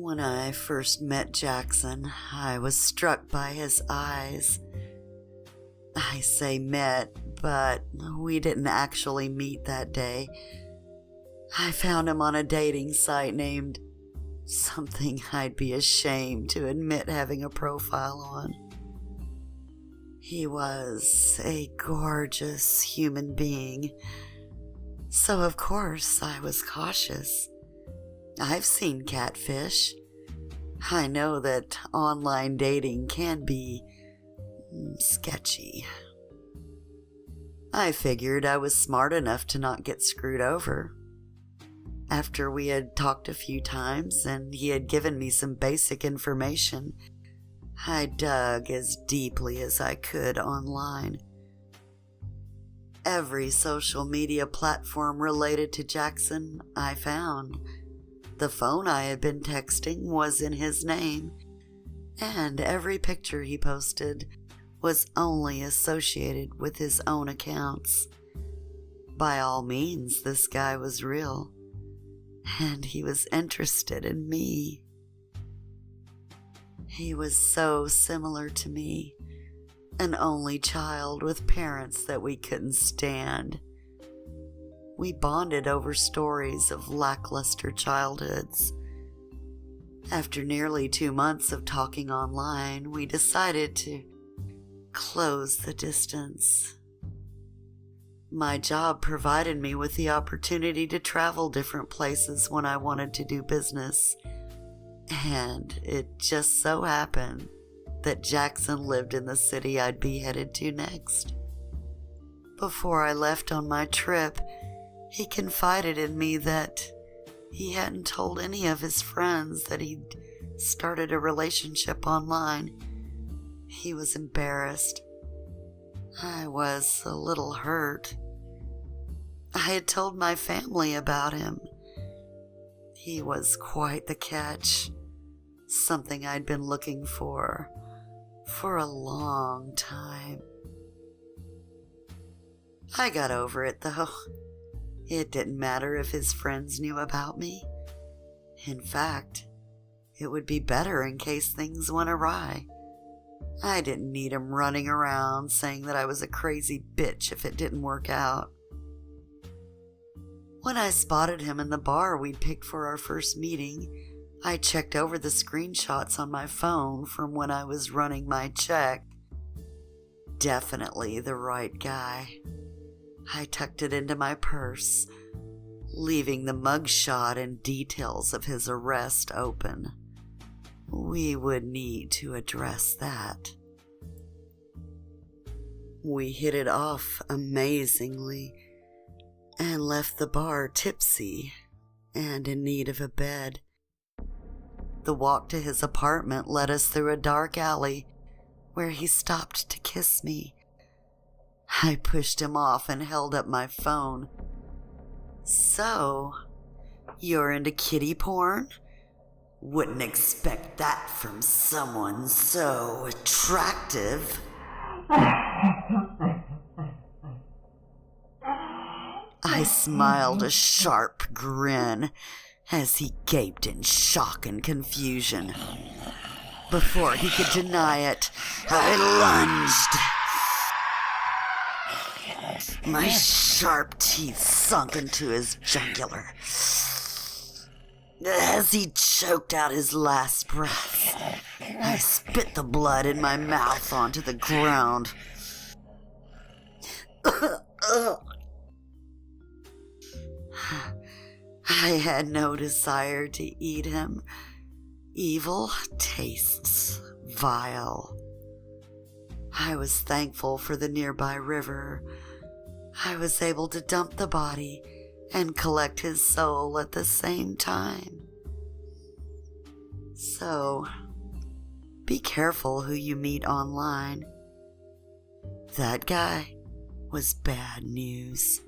When I first met Jackson, I was struck by his eyes. I say met, but we didn't actually meet that day. I found him on a dating site named something I'd be ashamed to admit having a profile on. He was a gorgeous human being, so of course I was cautious. I've seen catfish. I know that online dating can be sketchy. I figured I was smart enough to not get screwed over. After we had talked a few times and he had given me some basic information, I dug as deeply as I could online. Every social media platform related to Jackson I found. The phone I had been texting was in his name, and every picture he posted was only associated with his own accounts. By all means, this guy was real, and he was interested in me. He was so similar to me, an only child with parents that we couldn't stand. We bonded over stories of lackluster childhoods. After nearly 2 months of talking online, we decided to close the distance. My job provided me with the opportunity to travel different places when I wanted to do business, and it just so happened that Jackson lived in the city I'd be headed to next. Before I left on my trip, he confided in me that he hadn't told any of his friends that he'd started a relationship online. He was embarrassed. I was a little hurt. I had told my family about him. He was quite the catch, something I'd been looking for a long time. I got over it, though. It didn't matter if his friends knew about me. In fact, it would be better in case things went awry. I didn't need him running around saying that I was a crazy bitch if it didn't work out. When I spotted him in the bar we'd picked for our first meeting, I checked over the screenshots on my phone from when I was running my check. Definitely the right guy. I tucked it into my purse, leaving the mugshot and details of his arrest open. We would need to address that. We hit it off amazingly and left the bar tipsy and in need of a bed. The walk to his apartment led us through a dark alley where he stopped to kiss me. I pushed him off and held up my phone. So, you're into kitty porn? Wouldn't expect that from someone so attractive. I smiled a sharp grin as he gaped in shock and confusion. Before he could deny it, I lunged. My sharp teeth sunk into his jugular. As he choked out his last breath, I spit the blood in my mouth onto the ground. I had no desire to eat him. Evil tastes vile. I was thankful for the nearby river. I was able to dump the body and collect his soul at the same time. So, be careful who you meet online. That guy was bad news.